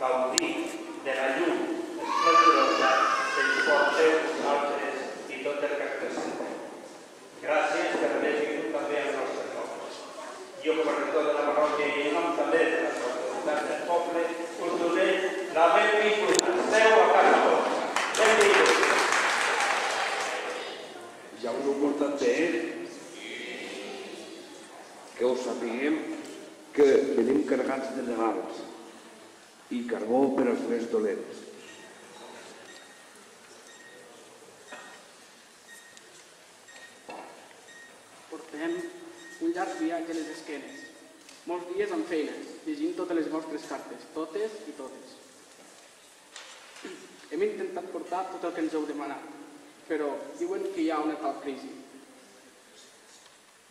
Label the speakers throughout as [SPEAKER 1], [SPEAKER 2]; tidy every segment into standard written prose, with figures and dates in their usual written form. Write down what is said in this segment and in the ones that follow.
[SPEAKER 1] gaudir de la llum esplendorosa dels portes, altres i tot el que representa. Gràcies per haver vingut també als nostres pobles. Jo, com a rector de la parròquia i en nom també de les autoritats del poble, us donem la benvinguda. Esteu a casa vostra. Benvinguts.
[SPEAKER 2] Ja us ho portat bé, que ho sapiguem que venim carregats de regals i carbó per als més dolents.
[SPEAKER 3] Portem un llarg viatge a les esquenes, molts dies amb feines, llegint totes les vostres cartes, totes i totes. Hem intentat portar tot el que ens heu demanat, però diuen que hi ha una tal crisi.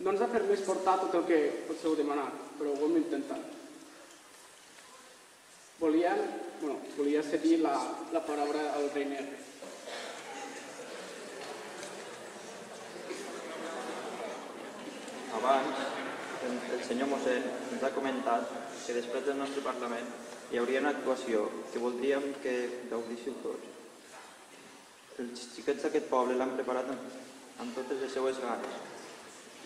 [SPEAKER 3] No ens ha permès portar tot el que us heu demanat, però ho hem intentat. Volia cedir la paraula al rei Negre.
[SPEAKER 4] Abans, el senyor mossèn ens ha comentat que després del nostre Parlament hi hauria una actuació que voldríem que gaudíssiu tots. Els xiquets d'aquest poble l'han preparat amb totes les seues ganes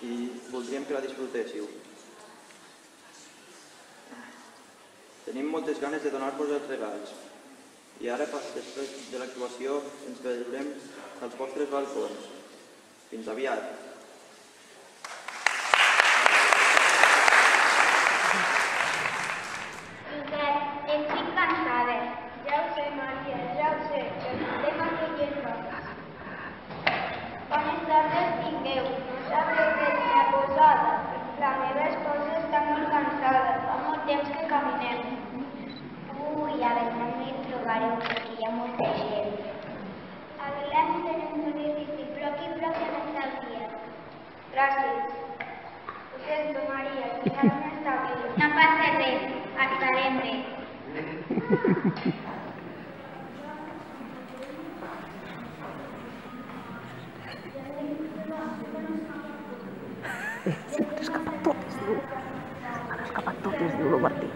[SPEAKER 4] i voldríem que la disfrutéssiu. Tenim moltes ganes de donar-vos els regals i ara, després de l'actuació, ens veurem als vostres balcons. Fins aviat!
[SPEAKER 5] Estic cansada. Ja ho sé, Maria, ja ho sé, però estem aquí en roca. Bones tardes tingueu. No sabreu de quina posada. La meva esposa està molt cansada. Fa molt temps que caminem. Ui, a veure, no m'hi trobareu perquè hi ha molta gent. A veure, tenim un edifici. Bloqui en el dia. Gràcies. Ho sento, Maria, que ja no està bé. No passa res, estarem bé.
[SPEAKER 6] Han escapat totes, diu. Han escapat totes, diu el Martí.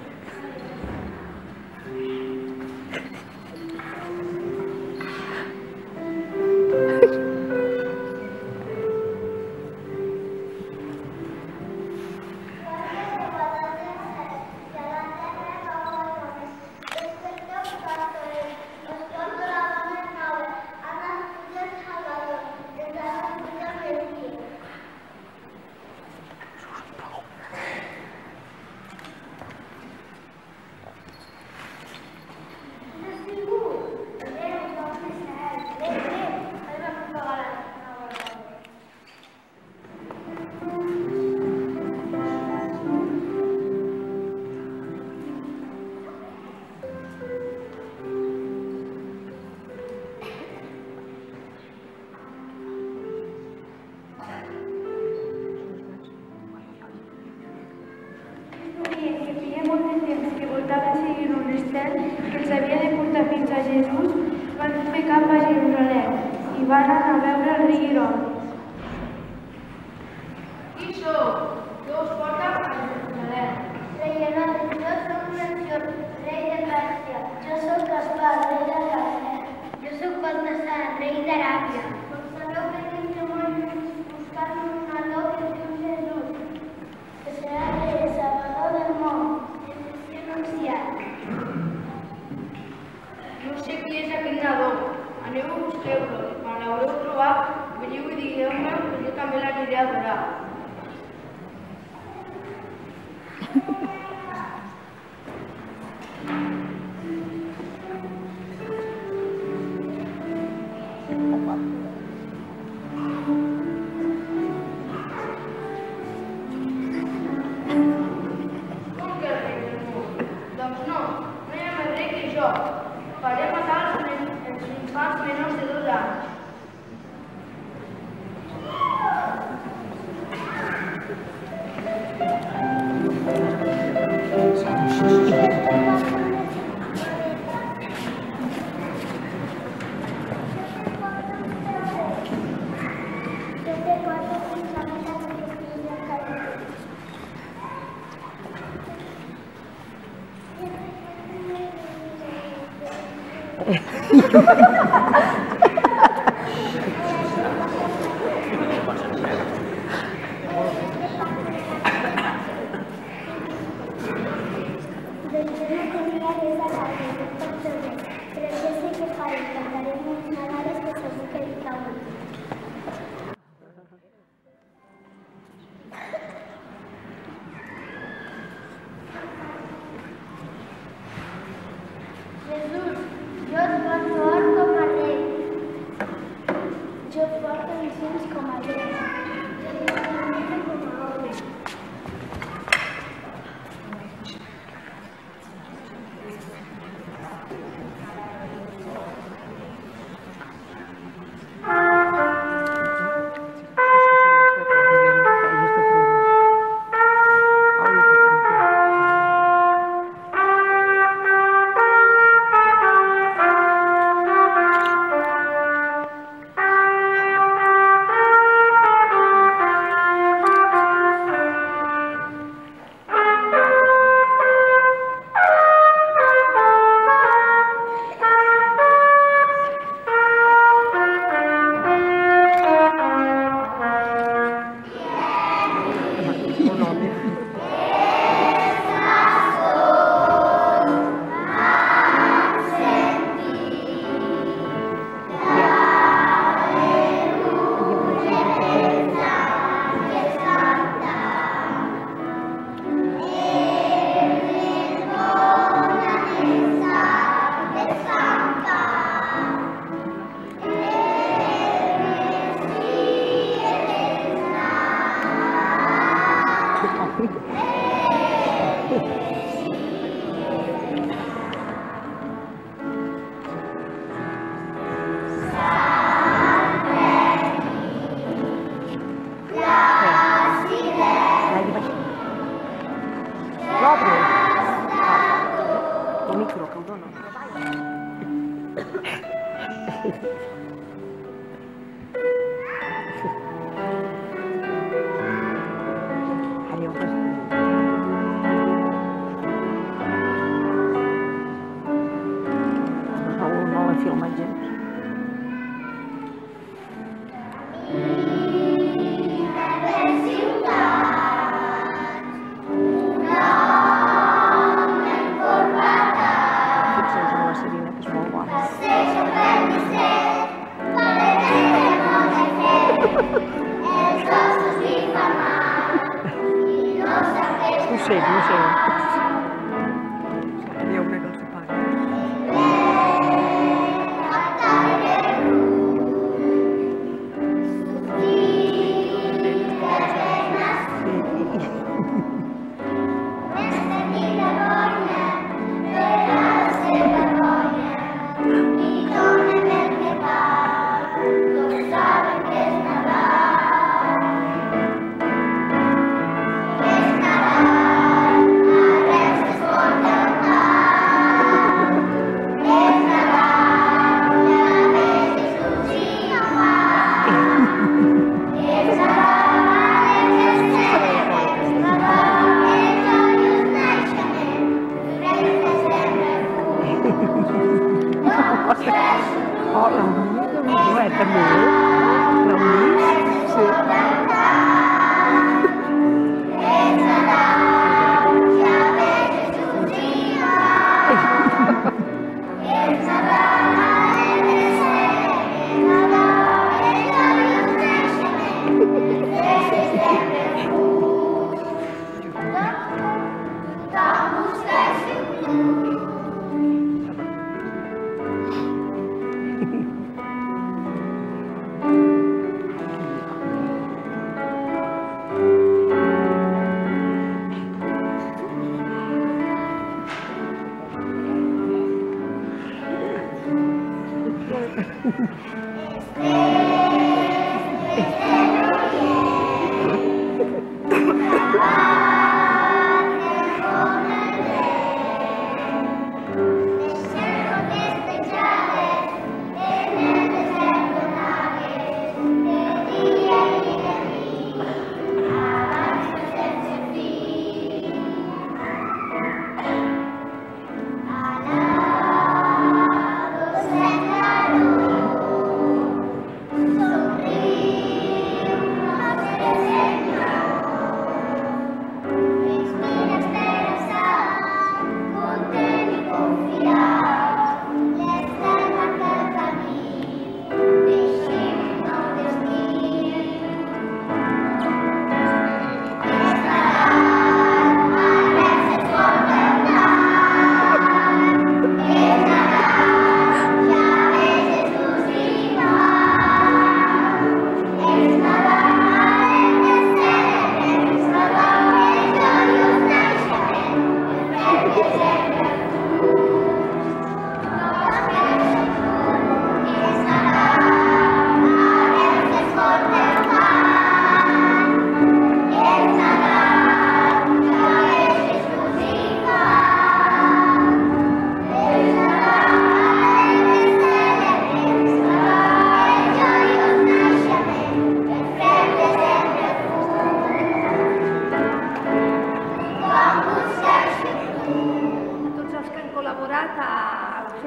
[SPEAKER 7] Que els havia de portar fins a Jesús, van fer cap a Jerusalem i van anar a veure el rei Herod. Qui sou? Què us porta a Jerusalem?
[SPEAKER 5] Rei Herod, jo soc Melcior, rei de Gràcia. Jo soc Gaspar, rei de Gràcia. Jo soc Baltasar, rei d'Aràbia. Com sabeu que anem de molt lluny buscant un nadó que es diu Jesús, que serà el Salvador del món, el Messi anunciat.
[SPEAKER 7] No sé qui és aquest nadó. Aneu a buscar-lo. Quan l'haureu trobat, veniu i digueu-me que jo també l'aniré a adorar. Com que el rei del món? Doncs no hi ha més rei que jo. Faré matar els infants menors de 2 anys.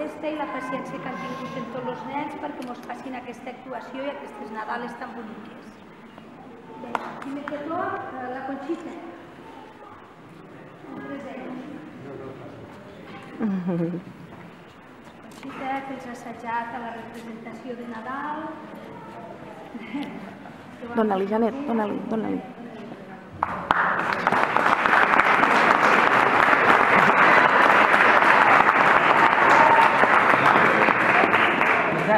[SPEAKER 8] festa i la paciència que han tingut en tots els nens perquè ens facin aquesta actuació i aquestes Nadales tan boniques. Bé, primer que tot, la Conxita. Un present. Conxita, que els ha assajat a la representació de Nadal.
[SPEAKER 6] Dóna-li, Janet, dóna-li, dóna-li.
[SPEAKER 8] El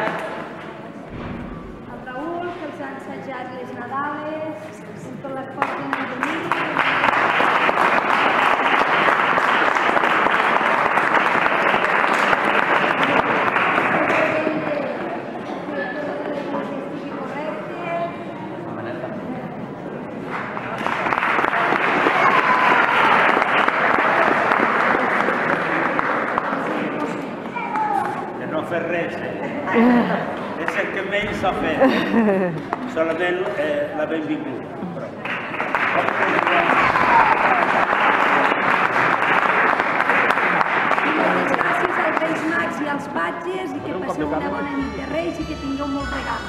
[SPEAKER 8] Raül, que els ha ensajat les Nadales, amb tot l'esforç de venir.
[SPEAKER 1] No fer res, és el que menys s'ha fet, solament la benvinguda.
[SPEAKER 8] Moltes gràcies als Reis Mags i als Patges i que passeu una bona nit de Reis i que tingueu molts regals.